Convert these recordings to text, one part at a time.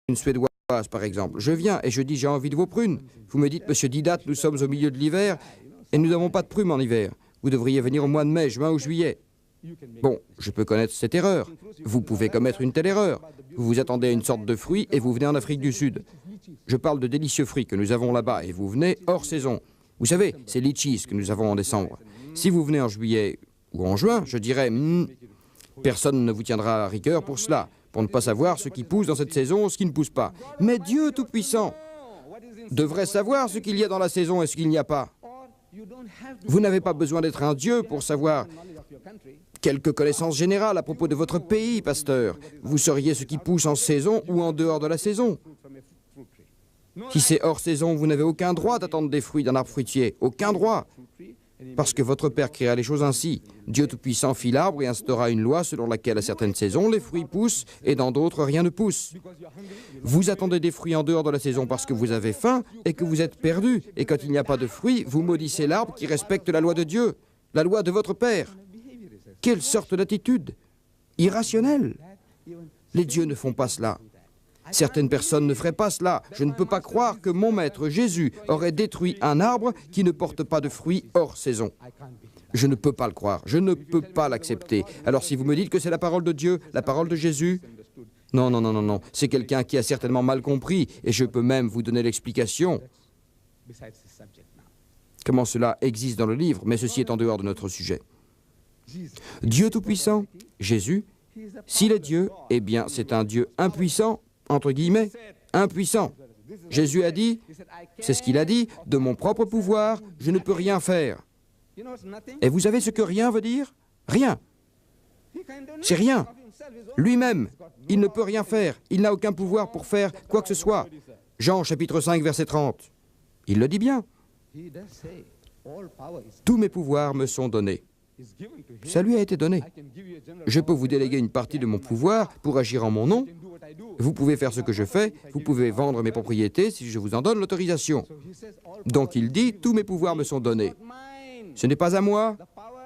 une Suédoise, par exemple. Je viens et je dis, j'ai envie de vos prunes. Vous me dites, monsieur Didat, nous sommes au milieu de l'hiver et nous n'avons pas de prunes en hiver. Vous devriez venir au mois de mai, juin ou juillet. Bon, je peux connaître cette erreur. Vous pouvez commettre une telle erreur. Vous vous attendez à une sorte de fruit et vous venez en Afrique du Sud. Je parle de délicieux fruits que nous avons là-bas et vous venez hors saison. Vous savez, c'est litchis que nous avons en décembre. Si vous venez en juillet ou en juin, je dirais, personne ne vous tiendra à rigueur pour cela, pour ne pas savoir ce qui pousse dans cette saison ou ce qui ne pousse pas. Mais Dieu Tout-Puissant devrait savoir ce qu'il y a dans la saison et ce qu'il n'y a pas. Vous n'avez pas besoin d'être un Dieu pour savoir quelques connaissances générales à propos de votre pays, pasteur. Vous sauriez ce qui pousse en saison ou en dehors de la saison. Si c'est hors saison, vous n'avez aucun droit d'attendre des fruits d'un arbre fruitier. Aucun droit. Parce que votre Père créa les choses ainsi. Dieu Tout-Puissant fit l'arbre et instaura une loi selon laquelle à certaines saisons, les fruits poussent et dans d'autres, rien ne pousse. Vous attendez des fruits en dehors de la saison parce que vous avez faim et que vous êtes perdu. Et quand il n'y a pas de fruits, vous maudissez l'arbre qui respecte la loi de Dieu, la loi de votre Père. Quelle sorte d'attitude irrationnelle. Les dieux ne font pas cela. Certaines personnes ne feraient pas cela. Je ne peux pas croire que mon maître Jésus aurait détruit un arbre qui ne porte pas de fruits hors saison. Je ne peux pas le croire. Je ne peux pas l'accepter. Alors si vous me dites que c'est la parole de Dieu, la parole de Jésus, non, non, non, non, non. C'est quelqu'un qui a certainement mal compris et je peux même vous donner l'explication. Comment cela existe dans le livre, mais ceci est en dehors de notre sujet. Dieu Tout-Puissant, Jésus, s'il est Dieu, eh bien c'est un Dieu impuissant, entre guillemets, impuissant. Jésus a dit, c'est ce qu'il a dit, de mon propre pouvoir, je ne peux rien faire. Et vous savez ce que rien veut dire? Rien. C'est rien. Lui-même, il ne peut rien faire. Il n'a aucun pouvoir pour faire quoi que ce soit. Jean chapitre 5, verset 30. Il le dit bien. Tous mes pouvoirs me sont donnés. Ça lui a été donné. Je peux vous déléguer une partie de mon pouvoir pour agir en mon nom. Vous pouvez faire ce que je fais, vous pouvez vendre mes propriétés si je vous en donne l'autorisation. Donc il dit, tous mes pouvoirs me sont donnés. Ce n'est pas à moi,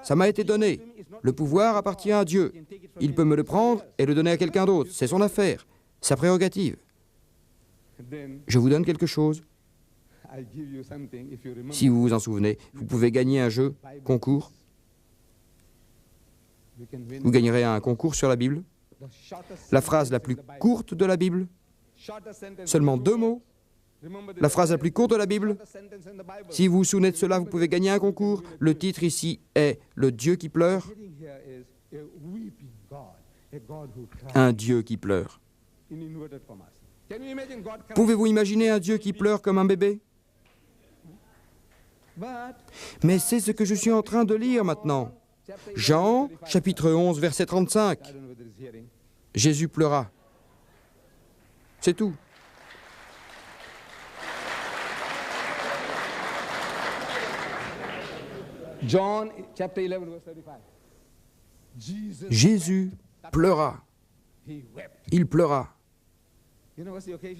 ça m'a été donné. Le pouvoir appartient à Dieu. Il peut me le prendre et le donner à quelqu'un d'autre. C'est son affaire, sa prérogative. Je vous donne quelque chose. Si vous vous en souvenez, vous pouvez gagner un jeu, concours. Vous gagnerez un concours sur la Bible. La phrase la plus courte de la Bible, seulement 2 mots. La phrase la plus courte de la Bible. Si vous vous souvenez de cela, vous pouvez gagner un concours. Le titre ici est « Le Dieu qui pleure ». Un Dieu qui pleure. Pouvez-vous imaginer un Dieu qui pleure comme un bébé? Mais c'est ce que je suis en train de lire maintenant. Jean, chapitre 11, verset 35. Jésus pleura. C'est tout. John chapter 11 verse 35. Jésus pleura. Il pleura.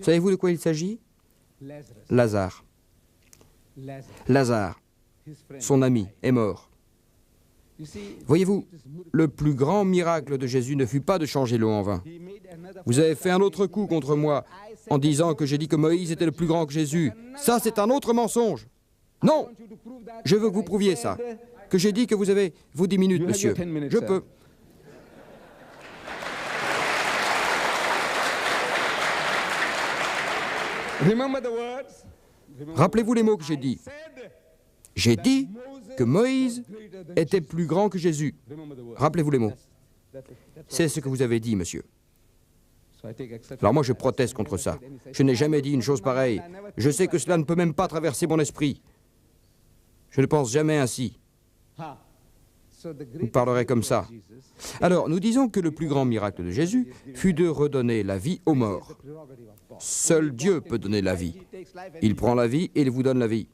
Savez-vous de quoi il s'agit? Lazare. Lazare, son ami, est mort. Voyez-vous, le plus grand miracle de Jésus ne fut pas de changer l'eau en vin. Vous avez fait un autre coup contre moi en disant que j'ai dit que Moïse était le plus grand que Jésus. Ça, c'est un autre mensonge. Non, je veux que vous prouviez ça. Que j'ai dit que vous avez, vous 10 minutes, monsieur. Je peux. Rappelez-vous les mots que j'ai dit. J'ai dit que Moïse était plus grand que Jésus. Rappelez-vous les mots. C'est ce que vous avez dit, monsieur. Alors moi, je proteste contre ça. Je n'ai jamais dit une chose pareille. Je sais que cela ne peut même pas traverser mon esprit. Je ne pense jamais ainsi. Vous parlerez comme ça. Alors, nous disons que le plus grand miracle de Jésus fut de redonner la vie aux morts. Seul Dieu peut donner la vie. Il prend la vie et il vous donne la vie.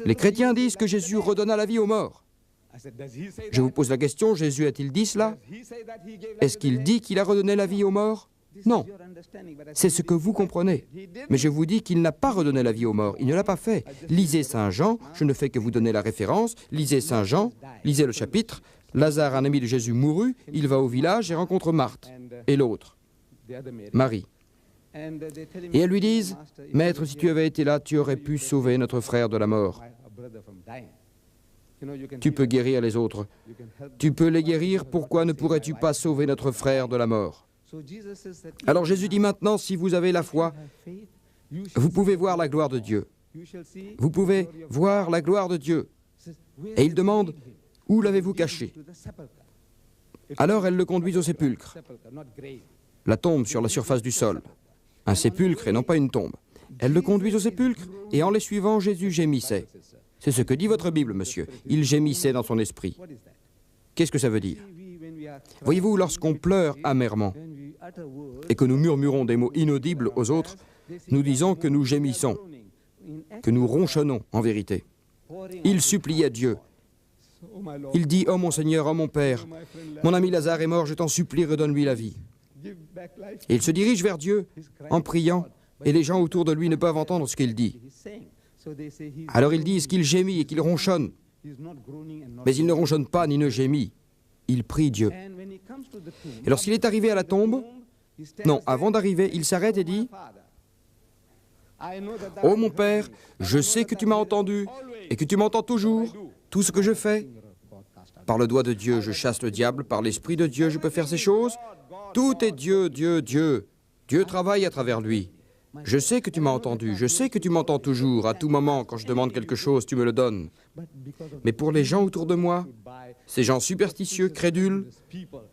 Les chrétiens disent que Jésus redonna la vie aux morts. Je vous pose la question, Jésus a-t-il dit cela? Est-ce qu'il dit qu'il a redonné la vie aux morts? Non. C'est ce que vous comprenez. Mais je vous dis qu'il n'a pas redonné la vie aux morts. Il ne l'a pas fait. Lisez Saint Jean, je ne fais que vous donner la référence. Lisez Saint Jean, lisez le chapitre. Lazare, un ami de Jésus, mourut. Il va au village et rencontre Marthe. Et l'autre, Marie. Et elles lui disent, « Maître, si tu avais été là, tu aurais pu sauver notre frère de la mort. Tu peux guérir les autres. Tu peux les guérir, pourquoi ne pourrais-tu pas sauver notre frère de la mort ?» Alors Jésus dit maintenant, si vous avez la foi, vous pouvez voir la gloire de Dieu. Vous pouvez voir la gloire de Dieu. Et il demande, où l'avez-vous caché? Alors elle le conduit au sépulcre. La tombe sur la surface du sol. Un sépulcre et non pas une tombe. Elle le conduit au sépulcre et en les suivant, Jésus gémissait. C'est ce que dit votre Bible, monsieur. Il gémissait dans son esprit. Qu'est-ce que ça veut dire? Voyez-vous, lorsqu'on pleure amèrement et que nous murmurons des mots inaudibles aux autres, nous disons que nous gémissons, que nous ronchonnons en vérité. Il suppliait Dieu. Il dit, « Oh mon Seigneur, oh mon Père, mon ami Lazare est mort, je t'en supplie, redonne-lui la vie. » Et il se dirige vers Dieu en priant, et les gens autour de lui ne peuvent entendre ce qu'il dit. Alors ils disent qu'il gémit et qu'il ronchonne. Mais il ne ronchonne pas ni ne gémit. Il prie Dieu. Et lorsqu'il est arrivé à la tombe, non, avant d'arriver, il s'arrête et dit, « Oh mon Père, je sais que tu m'as entendu et que tu m'entends toujours, tout ce que je fais. Par le doigt de Dieu, je chasse le diable, par l'Esprit de Dieu, je peux faire ces choses. Tout est Dieu, Dieu, Dieu. Dieu travaille à travers lui. Je sais que tu m'as entendu, je sais que tu m'entends toujours. À tout moment, quand je demande quelque chose, tu me le donnes. Mais pour les gens autour de moi, ces gens superstitieux, crédules,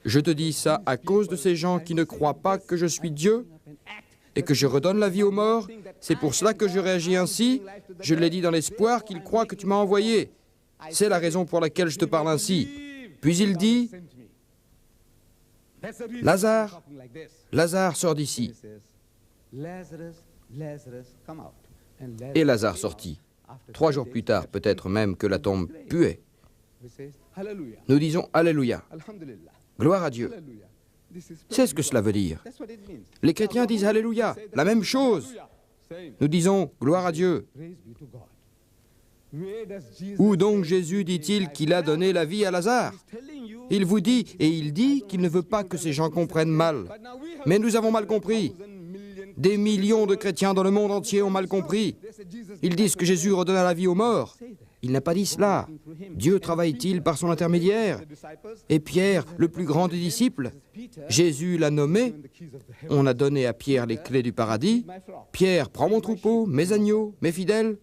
je te dis ça à cause de ces gens qui ne croient pas que je suis Dieu et que je redonne la vie aux morts. C'est pour cela que je réagis ainsi. Je l'ai dit dans l'espoir qu'ils croient que tu m'as envoyé. C'est la raison pour laquelle je te parle ainsi. » Puis il dit, « Lazare, Lazare, sors d'ici. » Et Lazare sortit. 3 jours plus tard, peut-être même que la tombe puait. Nous disons Alléluia. Gloire à Dieu. C'est ce que cela veut dire. Les chrétiens disent Alléluia, la même chose. Nous disons Gloire à Dieu. Où donc Jésus dit-il qu'il a donné la vie à Lazare? Il vous dit, et il dit qu'il ne veut pas que ces gens comprennent mal. Mais nous avons mal compris. Des millions de chrétiens dans le monde entier ont mal compris. Ils disent que Jésus redonna la vie aux morts. Il n'a pas dit cela. Dieu travaille-t-il par son intermédiaire? Et Pierre, le plus grand des disciples, Jésus l'a nommé. On a donné à Pierre les clés du paradis. Pierre, prends mon troupeau, mes agneaux, mes fidèles.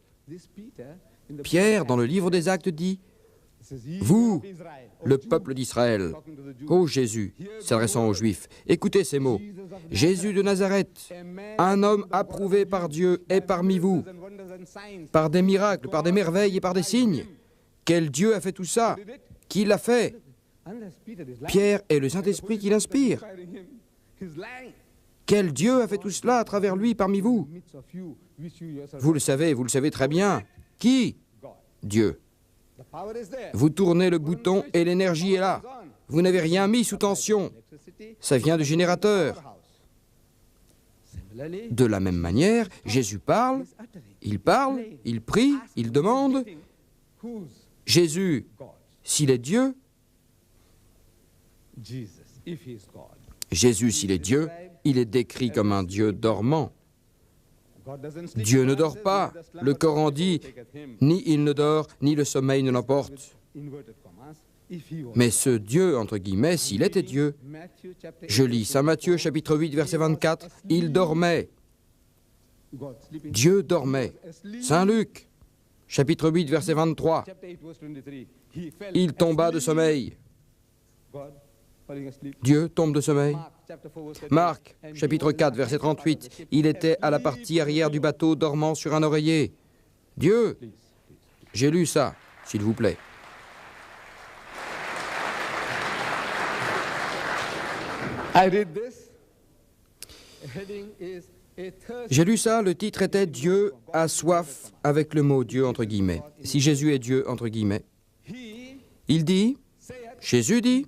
Pierre, dans le livre des Actes, dit « Vous, le peuple d'Israël, ô Jésus, s'adressant aux Juifs, écoutez ces mots. Jésus de Nazareth, un homme approuvé par Dieu, est parmi vous, par des miracles, par des merveilles et par des signes. Quel Dieu a fait tout ça? Qui l'a fait? Pierre est le Saint-Esprit qui l'inspire. Quel Dieu a fait tout cela à travers lui parmi vous? Vous le savez très bien. Qui? Dieu. Vous tournez le bouton et l'énergie est là. Vous n'avez rien mis sous tension. Ça vient du générateur. De la même manière, Jésus parle, il prie, il demande. Jésus, s'il est Dieu, Jésus, s'il est Dieu, il est décrit comme un Dieu dormant. Dieu ne dort pas. Le Coran dit, ni il ne dort, ni le sommeil ne l'emporte. Mais ce Dieu, entre guillemets, s'il était Dieu, je lis Saint Matthieu, chapitre 8, verset 24, il dormait. Dieu dormait. Saint Luc, chapitre 8, verset 23, il tomba de sommeil. Dieu tombe de sommeil. Marc, chapitre 4, verset 38, il était à la partie arrière du bateau dormant sur un oreiller. Dieu, j'ai lu ça, s'il vous plaît. J'ai lu ça, le titre était « Dieu a soif » avec le mot « Dieu » entre guillemets. Si Jésus est Dieu entre guillemets, il dit, Jésus dit,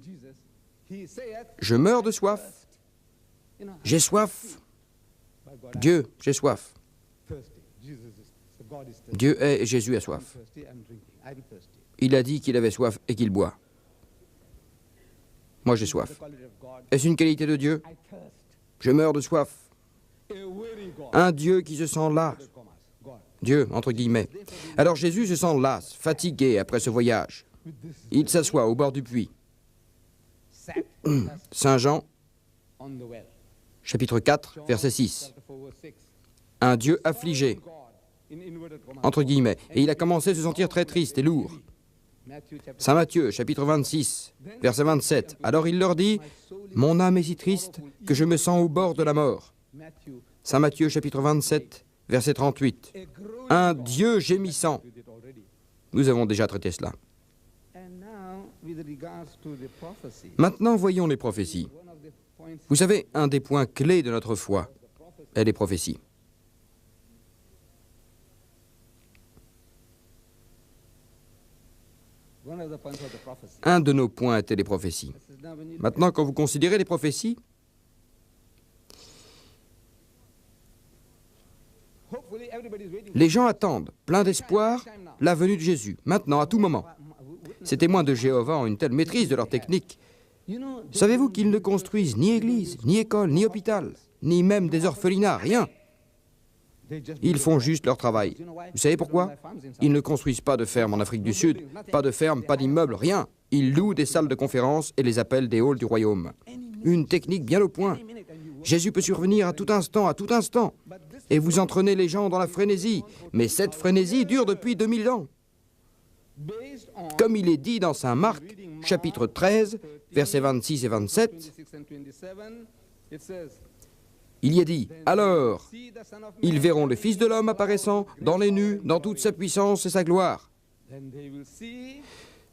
« Je meurs de soif. J'ai soif. Dieu, j'ai soif. » Dieu est et Jésus a soif. Il a dit qu'il avait soif et qu'il boit. Moi, j'ai soif. Est-ce une qualité de Dieu? Je meurs de soif. Un Dieu qui se sent las. Dieu, entre guillemets. Alors Jésus se sent las, fatigué après ce voyage. Il s'assoit au bord du puits. Saint Jean, chapitre 4, verset 6. Un Dieu affligé, entre guillemets, et il a commencé à se sentir très triste et lourd. Saint Matthieu, chapitre 26, verset 27. Alors il leur dit, « Mon âme est si triste que je me sens au bord de la mort. » Saint Matthieu, chapitre 27, verset 38. Un Dieu gémissant. Nous avons déjà traité cela. Maintenant, voyons les prophéties. Vous savez, un des points clés de notre foi est les prophéties. Un de nos points était les prophéties. Maintenant, quand vous considérez les prophéties, les gens attendent, plein d'espoir, la venue de Jésus, maintenant, à tout moment. Ces témoins de Jéhovah ont une telle maîtrise de leur technique. Savez-vous qu'ils ne construisent ni église, ni école, ni hôpital, ni même des orphelinats, rien. Ils font juste leur travail. Vous savez pourquoi? Ils ne construisent pas de ferme en Afrique du Sud, pas de ferme, pas d'immeuble, rien. Ils louent des salles de conférence et les appellent des halls du royaume. Une technique bien au point. Jésus peut survenir à tout instant, et vous entraînez les gens dans la frénésie. Mais cette frénésie dure depuis 2000 ans. Comme il est dit dans Saint Marc, chapitre 13, versets 26 et 27, il y est dit, « Alors, ils verront le Fils de l'homme apparaissant dans les nues, dans toute sa puissance et sa gloire.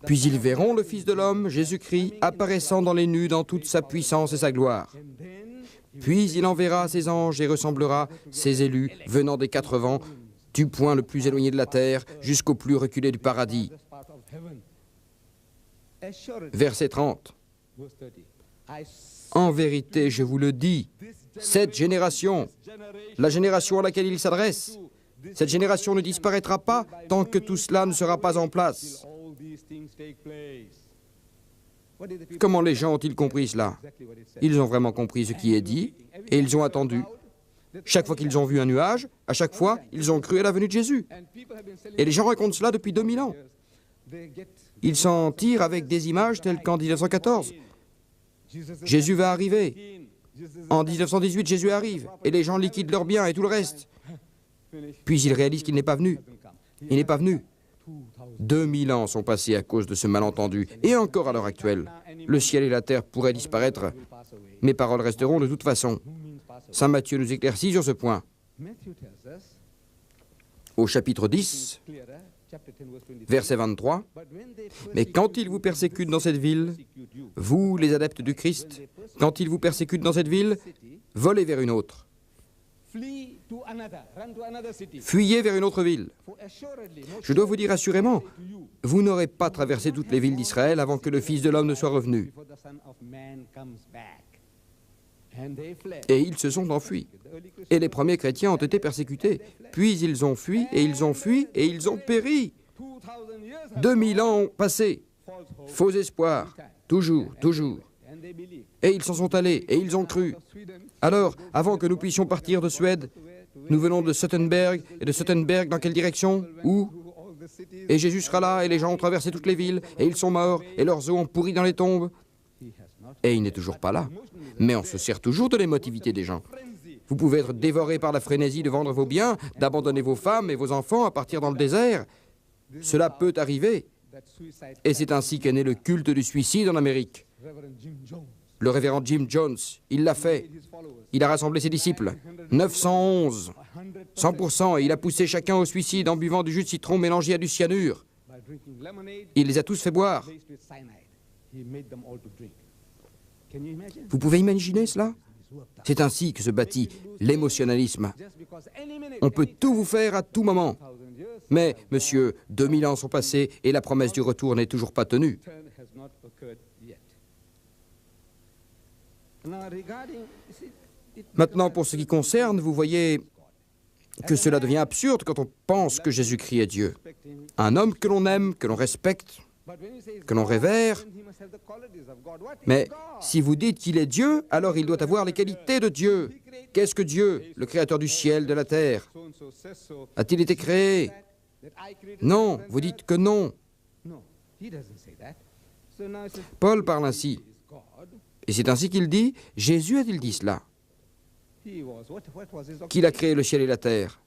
Puis ils verront le Fils de l'homme, Jésus-Christ, apparaissant dans les nues, dans toute sa puissance et sa gloire. Puis il enverra ses anges et ressemblera ses élus venant des quatre vents, du point le plus éloigné de la terre jusqu'au plus reculé du paradis. » Verset 30. En vérité, je vous le dis, cette génération, la génération à laquelle il s'adresse, cette génération ne disparaîtra pas tant que tout cela ne sera pas en place. Comment les gens ont-ils compris cela? Ils ont vraiment compris ce qui est dit et ils ont attendu. Chaque fois qu'ils ont vu un nuage, à chaque fois, ils ont cru à la venue de Jésus. Et les gens racontent cela depuis 2000 ans. Ils s'en tirent avec des images telles qu'en 1914. Jésus va arriver. En 1918, Jésus arrive, et les gens liquident leurs biens et tout le reste. Puis ils réalisent qu'il n'est pas venu. Il n'est pas venu. 2000 ans sont passés à cause de ce malentendu, et encore à l'heure actuelle. Le ciel et la terre pourraient disparaître. Mes paroles resteront de toute façon. Saint Matthieu nous éclaircit sur ce point. Au chapitre 10, verset 23, « Mais quand ils vous persécutent dans cette ville, vous, les adeptes du Christ, quand ils vous persécutent dans cette ville, volez vers une autre. Fuyez vers une autre ville. Je dois vous dire assurément, vous n'aurez pas traversé toutes les villes d'Israël avant que le Fils de l'homme ne soit revenu. » Et ils se sont enfuis. Et les premiers chrétiens ont été persécutés. Puis ils ont fui, et ils ont fui, et ils ont péri. 2000 ans ont passé. Faux espoir. Toujours. Et ils s'en sont allés, et ils ont cru. Alors, avant que nous puissions partir de Suède, nous venons de Suttenberg, et de Suttenberg dans quelle direction? Où? Et Jésus sera là, et les gens ont traversé toutes les villes, et ils sont morts, et leurs os ont pourri dans les tombes. Et il n'est toujours pas là. Mais on se sert toujours de l'émotivité des gens. Vous pouvez être dévoré par la frénésie de vendre vos biens, d'abandonner vos femmes et vos enfants à partir dans le désert. Cela peut arriver. Et c'est ainsi qu'est né le culte du suicide en Amérique. Le révérend Jim Jones, il l'a fait. Il a rassemblé ses disciples. 911. 100%, et il a poussé chacun au suicide en buvant du jus de citron mélangé à du cyanure. Il les a tous fait boire. Vous pouvez imaginer cela? C'est ainsi que se bâtit l'émotionnalisme. On peut tout vous faire à tout moment. Mais, monsieur, 2000 ans sont passés et la promesse du retour n'est toujours pas tenue. Maintenant, pour ce qui concerne, vous voyez que cela devient absurde quand on pense que Jésus-Christ est Dieu. Un homme que l'on aime, que l'on respecte, que l'on révère, Mais si vous dites qu'il est Dieu, alors il doit avoir les qualités de Dieu. Qu'est-ce que Dieu, le créateur du ciel, de la terre? A-t-il été créé? Non, vous dites que non. Paul parle ainsi. Et c'est ainsi qu'il dit, Jésus a-t-il dit cela? Qu'il a créé le ciel et la terre?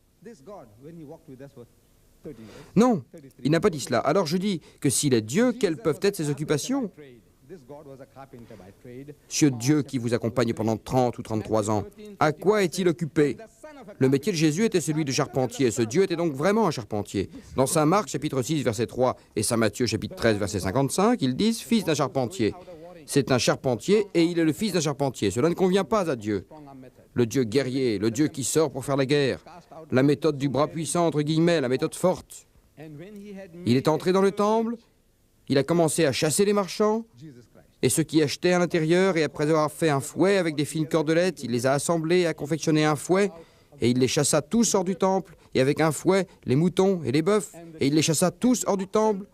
Non, il n'a pas dit cela. Alors je dis que s'il est Dieu, quelles peuvent être ses occupations? Ce Dieu qui vous accompagne pendant 30 ou 33 ans, à quoi est-il occupé? Le métier de Jésus était celui de charpentier. Ce Dieu était donc vraiment un charpentier. Dans Saint Marc, chapitre 6, verset 3, et Saint Matthieu, chapitre 13, verset 55, ils disent « Fils d'un charpentier ». C'est un charpentier et il est le fils d'un charpentier. Cela ne convient pas à Dieu. Le Dieu guerrier, le Dieu qui sort pour faire la guerre, la méthode du bras puissant, entre guillemets, la méthode forte. Il est entré dans le temple, il a commencé à chasser les marchands et ceux qui achetaient à l'intérieur, et après avoir fait un fouet avec des fines cordelettes, il les a assemblés et a confectionné un fouet, et il les chassa tous hors du temple, et avec un fouet, les moutons et les bœufs, et il les chassa tous hors du temple,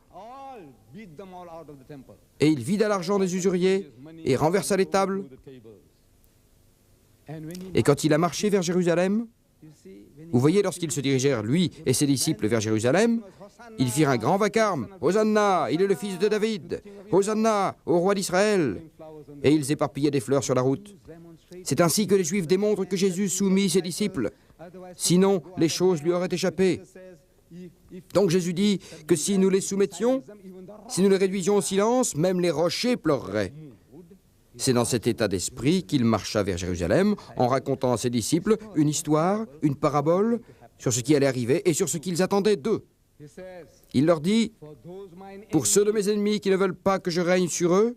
et il vida l'argent des usuriers, et renversa les tables. Et quand il a marché vers Jérusalem, vous voyez, lorsqu'ils se dirigèrent, lui et ses disciples, vers Jérusalem, ils firent un grand vacarme. « Hosanna, il est le fils de David! Hosanna, au roi d'Israël !» Et ils éparpillaient des fleurs sur la route. C'est ainsi que les Juifs démontrent que Jésus soumit ses disciples. Sinon, les choses lui auraient échappé. Donc Jésus dit que si nous les soumettions, si nous les réduisions au silence, même les rochers pleureraient. C'est dans cet état d'esprit qu'il marcha vers Jérusalem en racontant à ses disciples une histoire, une parabole sur ce qui allait arriver et sur ce qu'ils attendaient d'eux. Il leur dit, « Pour ceux de mes ennemis qui ne veulent pas que je règne sur eux,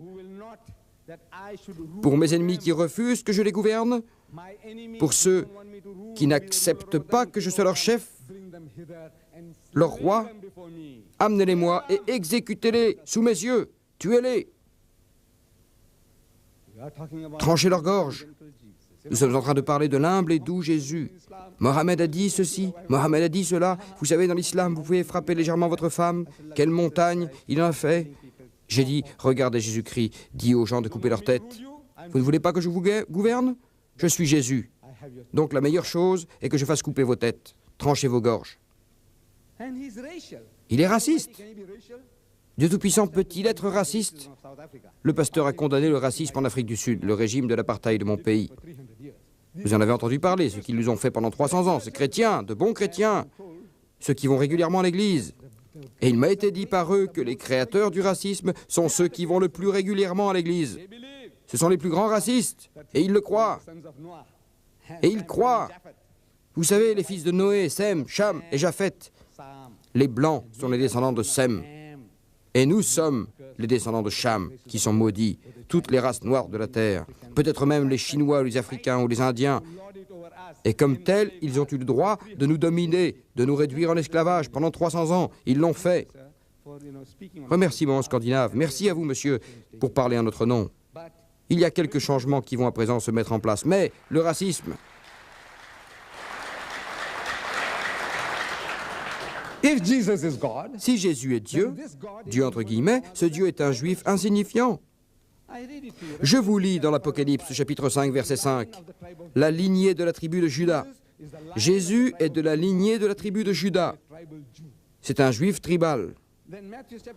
pour mes ennemis qui refusent que je les gouverne, pour ceux qui n'acceptent pas que je sois leur chef, leur roi, amenez-les-moi et exécutez-les sous mes yeux, tuez-les. Tranchez leur gorge. » Nous sommes en train de parler de l'humble et doux Jésus. Mohammed a dit ceci, Mohammed a dit cela. Vous savez, dans l'islam, vous pouvez frapper légèrement votre femme. Quelle montagne il en a fait. J'ai dit, regardez Jésus-Christ, dit aux gens de couper leur tête. Vous ne voulez pas que je vous gouverne? Je suis Jésus. Donc la meilleure chose est que je fasse couper vos têtes. Tranchez vos gorges. Il est raciste. Dieu Tout-Puissant peut-il être raciste? Le pasteur a condamné le racisme en Afrique du Sud, le régime de l'apartheid de mon pays. Vous en avez entendu parler, ce qu'ils nous ont fait pendant 300 ans, ces chrétiens, de bons chrétiens, ceux qui vont régulièrement à l'église. Et il m'a été dit par eux que les créateurs du racisme sont ceux qui vont le plus régulièrement à l'église. Ce sont les plus grands racistes, et ils le croient. Et ils croient. Vous savez, les fils de Noé, Sem, Cham et Japheth, les blancs sont les descendants de Sem. Et nous sommes les descendants de Cham, qui sont maudits, toutes les races noires de la terre, peut-être même les Chinois, ou les Africains ou les Indiens. Et comme tels, ils ont eu le droit de nous dominer, de nous réduire en esclavage pendant 300 ans. Ils l'ont fait. Remerciements scandinaves. Merci à vous, monsieur, pour parler en notre nom. Il y a quelques changements qui vont à présent se mettre en place, mais le racisme... Si Jésus est Dieu, Dieu entre guillemets, ce Dieu est un juif insignifiant. Je vous lis dans l'Apocalypse, chapitre 5, verset 5, la lignée de la tribu de Juda. Jésus est de la lignée de la tribu de Juda. C'est un juif tribal.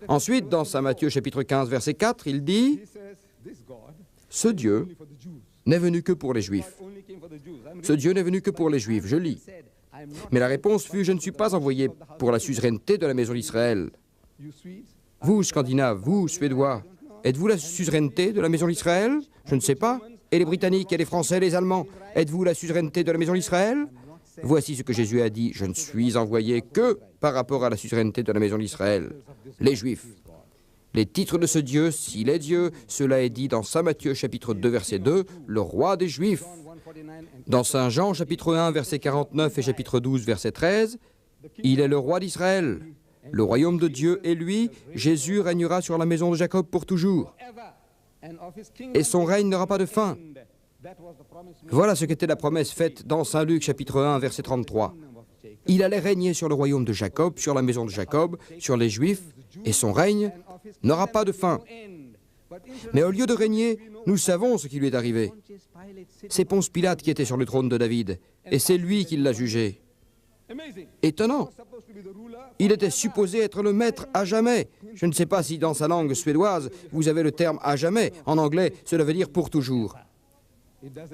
Ensuite, dans Saint Matthieu, chapitre 15, verset 4, il dit, ce Dieu n'est venu que pour les Juifs. Ce Dieu n'est venu que pour les Juifs, je lis. Mais la réponse fut, je ne suis pas envoyé pour la suzeraineté de la maison d'Israël. Vous, Scandinaves, vous, Suédois, êtes-vous la suzeraineté de la maison d'Israël? Je ne sais pas. Et les Britanniques, et les Français, les Allemands, êtes-vous la suzeraineté de la maison d'Israël? Voici ce que Jésus a dit, je ne suis envoyé que par rapport à la suzeraineté de la maison d'Israël. Les Juifs. Les titres de ce Dieu, s'il est Dieu, cela est dit dans Saint Matthieu, chapitre 2, verset 2, le roi des Juifs. Dans Saint Jean, chapitre 1, verset 49 et chapitre 12, verset 13, il est le roi d'Israël. Le royaume de Dieu est lui, Jésus régnera sur la maison de Jacob pour toujours. Et son règne n'aura pas de fin. Voilà ce qu'était la promesse faite dans Saint Luc, chapitre 1, verset 33. Il allait régner sur le royaume de Jacob, sur la maison de Jacob, sur les Juifs, et son règne n'aura pas de fin. Mais au lieu de régner, nous savons ce qui lui est arrivé. C'est Ponce Pilate qui était sur le trône de David, et c'est lui qui l'a jugé. Étonnant. Il était supposé être le maître à jamais. Je ne sais pas si dans sa langue suédoise, vous avez le terme à jamais. En anglais, cela veut dire pour toujours.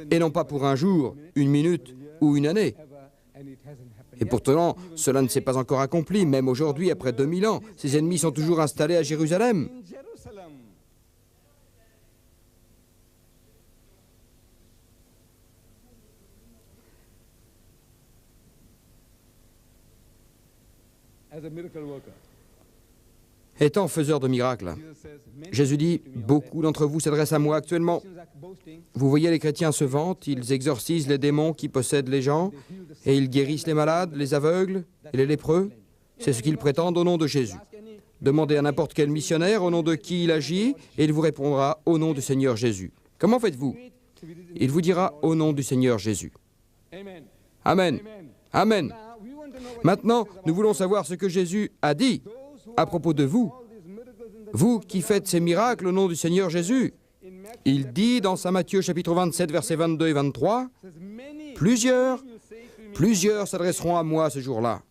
Et non pas pour un jour, une minute ou une année. Et pourtant, cela ne s'est pas encore accompli. Même aujourd'hui, après 2000 ans, ses ennemis sont toujours installés à Jérusalem. Étant faiseur de miracles, Jésus dit, beaucoup d'entre vous s'adressent à moi actuellement. Vous voyez, les chrétiens se vantent, ils exorcisent les démons qui possèdent les gens, et ils guérissent les malades, les aveugles et les lépreux. C'est ce qu'ils prétendent au nom de Jésus. Demandez à n'importe quel missionnaire au nom de qui il agit, et il vous répondra au nom du Seigneur Jésus. Comment faites-vous? Il vous dira au nom du Seigneur Jésus. Amen. Amen. Maintenant, nous voulons savoir ce que Jésus a dit à propos de vous. Vous qui faites ces miracles au nom du Seigneur Jésus. Il dit dans Saint Matthieu chapitre 27, versets 22 et 23, « Plusieurs s'adresseront à moi ce jour-là,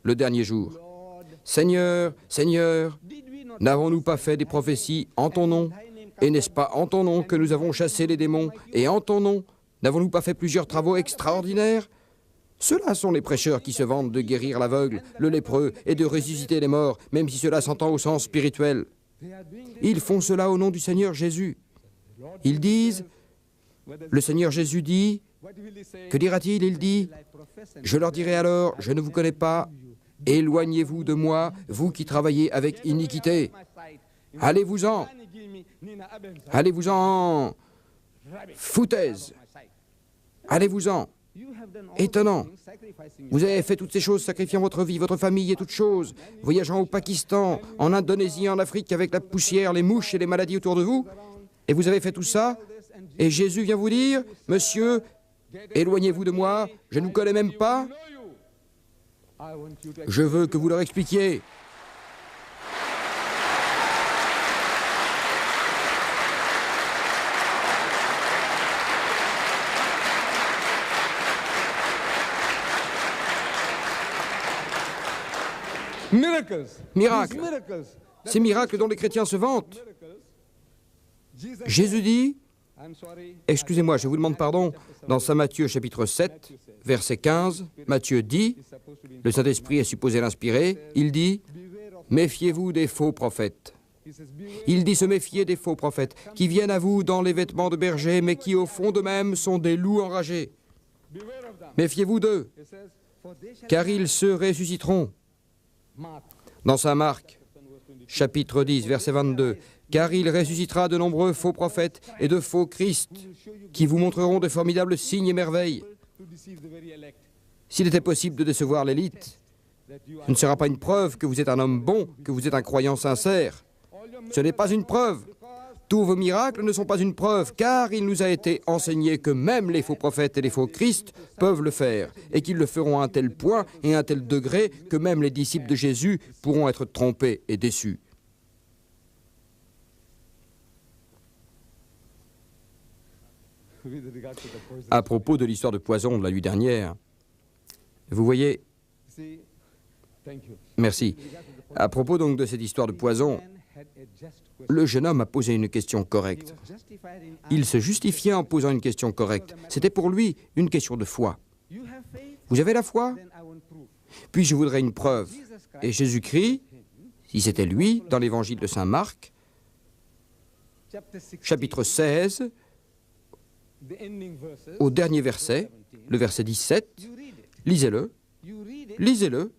le dernier jour. Seigneur, Seigneur, n'avons-nous pas fait des prophéties en ton nom? Et n'est-ce pas en ton nom que nous avons chassé les démons? Et en ton nom, n'avons-nous pas fait plusieurs travaux extraordinaires? Ceux-là sont les prêcheurs qui se vantent de guérir l'aveugle, le lépreux et de ressusciter les morts, même si cela s'entend au sens spirituel. Ils font cela au nom du Seigneur Jésus. Ils disent, le Seigneur Jésus dit, que dira-t-il? Il dit, je leur dirai alors, je ne vous connais pas, éloignez-vous de moi, vous qui travaillez avec iniquité. Allez-vous-en, allez-vous-en, foutaise, allez-vous-en. Étonnant. Vous avez fait toutes ces choses, sacrifiant votre vie, votre famille et toutes choses, voyageant au Pakistan, en Indonésie, en Afrique, avec la poussière, les mouches et les maladies autour de vous. Et vous avez fait tout ça, et Jésus vient vous dire, « Monsieur, éloignez-vous de moi, je ne vous connais même pas. » Je veux que vous leur expliquiez. Miracles. Ces miracles dont les chrétiens se vantent. Jésus dit, excusez-moi, je vous demande pardon, dans Saint Matthieu chapitre 7, verset 15, Matthieu dit, le Saint-Esprit est supposé l'inspirer, il dit, méfiez-vous des faux prophètes. Il dit se méfier des faux prophètes, qui viennent à vous dans les vêtements de berger, mais qui au fond d'eux-mêmes sont des loups enragés. Méfiez-vous d'eux, car ils se ressusciteront. Dans Saint Marc, chapitre 10, verset 22, « Car il ressuscitera de nombreux faux prophètes et de faux Christ, qui vous montreront de formidables signes et merveilles. » S'il était possible de décevoir l'élite, ce ne sera pas une preuve que vous êtes un homme bon, que vous êtes un croyant sincère. Ce n'est pas une preuve. Tous vos miracles ne sont pas une preuve, car il nous a été enseigné que même les faux prophètes et les faux Christ peuvent le faire, et qu'ils le feront à un tel point et à un tel degré que même les disciples de Jésus pourront être trompés et déçus. À propos de l'histoire de poison de la nuit dernière, vous voyez... Merci. À propos donc de cette histoire de poison, le jeune homme a posé une question correcte. Il se justifiait en posant une question correcte. C'était pour lui une question de foi. Vous avez la foi? Puis je voudrais une preuve. Et Jésus-Christ, si c'était lui, dans l'évangile de Saint Marc, chapitre 16, au dernier verset, le verset 17, lisez-le, lisez-le,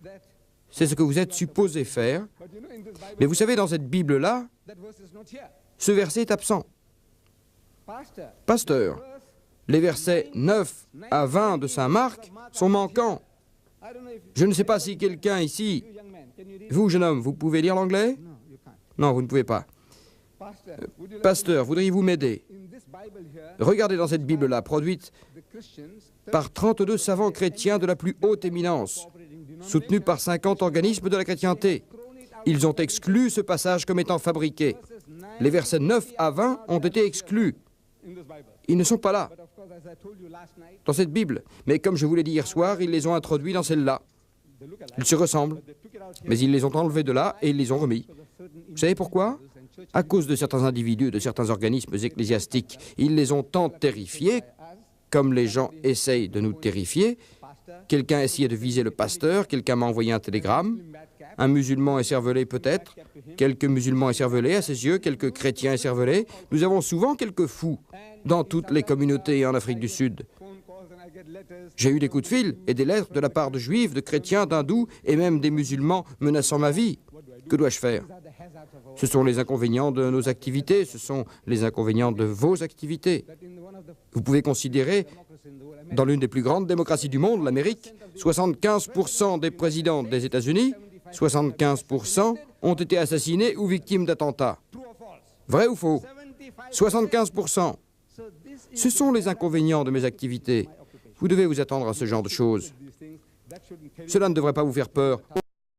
c'est ce que vous êtes supposé faire. Mais vous savez, dans cette Bible-là, ce verset est absent. Pasteur, les versets 9 à 20 de Saint Marc sont manquants. Je ne sais pas si quelqu'un ici, vous, jeune homme, vous pouvez lire l'anglais? Non, vous ne pouvez pas. Pasteur, voudriez-vous m'aider? Regardez dans cette Bible-là, produite par 32 savants chrétiens de la plus haute éminence, soutenus par 50 organismes de la chrétienté. Ils ont exclu ce passage comme étant fabriqué. Les versets 9 à 20 ont été exclus. Ils ne sont pas là, dans cette Bible. Mais comme je vous l'ai dit hier soir, ils les ont introduits dans celle-là. Ils se ressemblent, mais ils les ont enlevés de là et ils les ont remis. Vous savez pourquoi? À cause de certains individus, de certains organismes ecclésiastiques. Ils les ont tant terrifiés, comme les gens essayent de nous terrifier. Quelqu'un essayait de viser le pasteur, quelqu'un m'a envoyé un télégramme, un musulman écervelé peut-être, quelques musulmans écervelés à ses yeux, quelques chrétiens écervelés. Nous avons souvent quelques fous dans toutes les communautés en Afrique du Sud. J'ai eu des coups de fil et des lettres de la part de juifs, de chrétiens, d'hindous et même des musulmans menaçant ma vie. Que dois-je faire? Ce sont les inconvénients de nos activités, ce sont les inconvénients de vos activités. Vous pouvez considérer, dans l'une des plus grandes démocraties du monde, l'Amérique, 75% des présidents des États-Unis, 75% ont été assassinés ou victimes d'attentats. Vrai ou faux? 75%. Ce sont les inconvénients de mes activités. Vous devez vous attendre à ce genre de choses. Cela ne devrait pas vous faire peur.